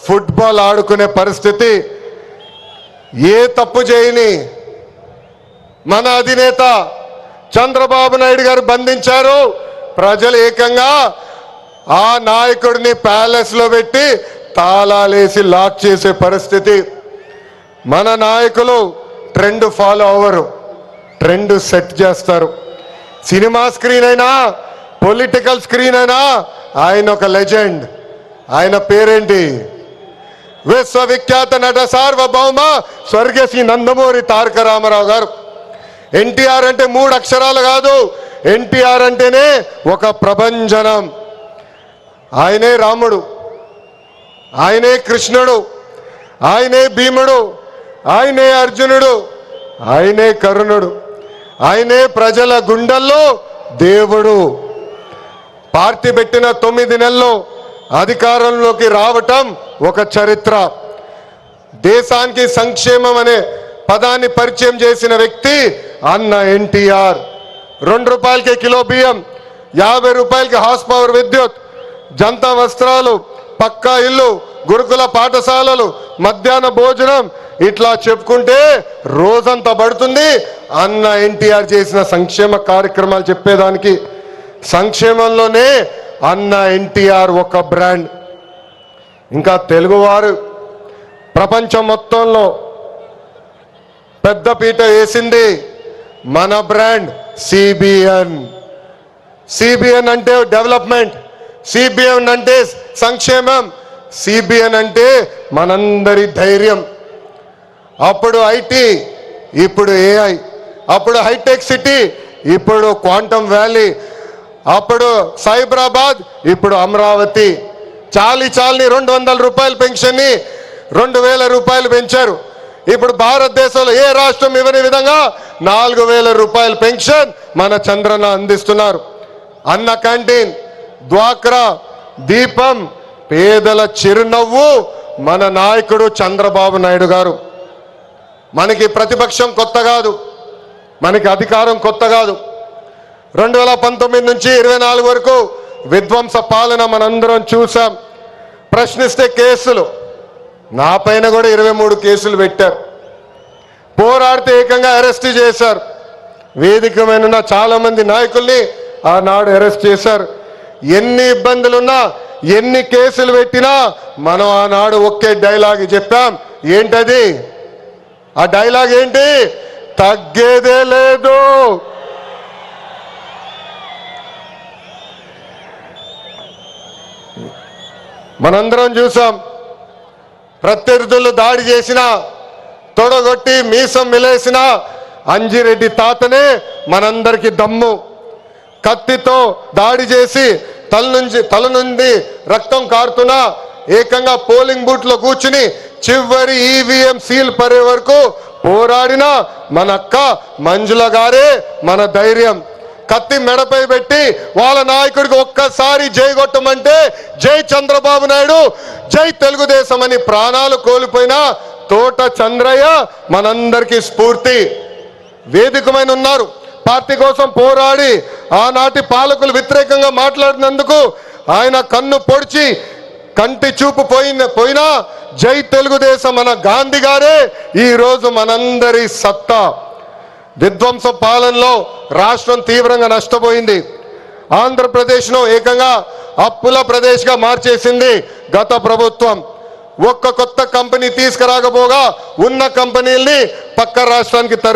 Football ఆడుకునే పరిస్థితి ఏ తప్పు చేయని మన అధినేత చంద్రబాబు నాయుడు గారు బంధించారు. ప్రజలు ఏకంగా ఆ నాయకుడిని ప్యాలెస్ లో పెట్టి తాళాలేసి లాక్ చేసే పరిస్థితి. మన నాయకులు ట్రెండ్ ఫాలో అవ్వరు, ట్రెండ్ సెట్ చేస్తారు. సినిమా స్క్రీన్ అయినా పొలిటికల్ స్క్రీన్ అయినా ఆయన ఒక లెజెండ్. ఆయన పేరేంటి? విశ్వవిఖ్యాత నట సార్వభౌమ స్వర్గశ్రీ నందమూరి తారక రామారావు గారు. ఎన్టీఆర్ అంటే 3 అక్షరాలు కాదు, ఎన్టీఆర్ అంటేనే ఒక ప్రభంజనం. ఆయనే రాముడు, ఆయనే కృష్ణుడు, ఆయనే భీముడు, ఆయనే అర్జునుడు, ఆయనే కరుణుడు, ఆయనే ప్రజల గుండెల్లో దేవుడు. పార్టీ పెట్టిన 9 నెలల్లో అధికారంలోకి రావటం ఒక చరిత్ర. దేశానికి సంక్షేమం అనే పదాన్ని పరిచయం చేసిన వ్యక్తి అన్న ఎన్టీఆర్. 2 రూపాయలకే కిలో బియ్యం, 50 రూపాయలకి హార్స్ పవర్ విద్యుత్, జంతా వస్త్రాలు, పక్కా ఇల్లు, గురుకుల పాఠశాలలు, మధ్యాహ్న భోజనం, ఇట్లా చెప్పుకుంటే రోజంతా పడుతుంది అన్న ఎన్టీఆర్ చేసిన సంక్షేమ కార్యక్రమాలు చెప్పేదానికి. సంక్షేమంలోనే అన్న ఎన్టీఆర్ ఒక బ్రాండ్. ఇంకా తెలుగువారు ప్రపంచం మొత్తంలో పెద్ద పీట వేసింది మన బ్రాండ్ సిబిఎన్. సిబిఎన్ అంటే డెవలప్మెంట్, సిబిఎన్ అంటే సంక్షేమం, సిబిఎన్ అంటే మనందరి ధైర్యం. అప్పుడు ఐటీ, ఇప్పుడు ఏఐ, అప్పుడు హైటెక్ సిటీ, ఇప్పుడు క్వాంటమ్ వ్యాలీ, అప్పుడు సైబరాబాద్, ఇప్పుడు అమరావతి. చాలని 200 రూపాయల పెన్షన్ని 2000 రూపాయలు పెంచారు. ఇప్పుడు భారతదేశంలో ఏ రాష్ట్రం ఇవ్వని విధంగా 4000 రూపాయల పెన్షన్ మన చంద్రన్న అందిస్తున్నారు. అన్న క్యాంటీన్, డ్వాక్రా, దీపం, పేదల చిరునవ్వు మన నాయకుడు చంద్రబాబు నాయుడు గారు. మనకి ప్రతిపక్షం కొత్త కాదు, మనకి అధికారం కొత్త కాదు. 2019 నుంచి 24 వరకు విధ్వంస పాలన మనందరం చూసాం. ప్రశ్నిస్తే కేసులు, నా పైన కూడా 23 కేసులు పెట్టారు. పోరాడితే ఏకంగా అరెస్ట్ చేశారు. వేదిక మీద చాలా మంది నాయకుల్ని ఆనాడు అరెస్ట్ చేశారు. ఎన్ని ఇబ్బందులున్నా, ఎన్ని కేసులు పెట్టినా మనం ఆనాడు ఒకే డైలాగ్ చెప్పాం. ఏంటది? ఆ డైలాగ్ ఏంటి? తగ్గేదే లేదు. మనందరం చూసాం. ప్రత్యర్థులు దాడి చేసిన, తొడగొట్టి మీసం మిలేసిన అంజిరెడ్డి తాతనే మనందరికి దమ్ము. కత్తితో దాడి చేసి తల నుండి రక్తం కారుతున్నా ఏకంగా పోలింగ్ బూత్ లో కూర్చుని చివరి ఈవీఎం సీల్ పడే వరకు పోరాడిన మన అక్క మంజుల గారే మన ధైర్యం. కత్తి మెడపై పెట్టి వాళ్ళ నాయకుడికి ఒక్కసారి జై కొట్టమంటే జై చంద్రబాబు నాయుడు, జై తెలుగుదేశం అని ప్రాణాలు కోల్పోయిన తోట చంద్రయ్య మనందరికీ స్ఫూర్తి. వేదికమైన ఉన్నారు. పార్టీ కోసం పోరాడి ఆనాటి పాలకులు వ్యతిరేకంగా మాట్లాడినందుకు ఆయన కన్ను పొడిచి కంటి చూపు పోయినా జై తెలుగుదేశం మన గాంధీ గారే ఈరోజు మనందరి సత్తా. విధ్వంస పాలనలో రాష్ట్రం తీవ్రంగా నష్టపోయింది. ఆంధ్రప్రదేశ్ను ఏకంగా అప్పుల ప్రదేశ్గా మార్చేసింది గత ప్రభుత్వం. ఒక్క కొత్త కంపెనీ తీసుకురాకపోగా ఉన్న కంపెనీల్ని పక్క రాష్ట్రానికి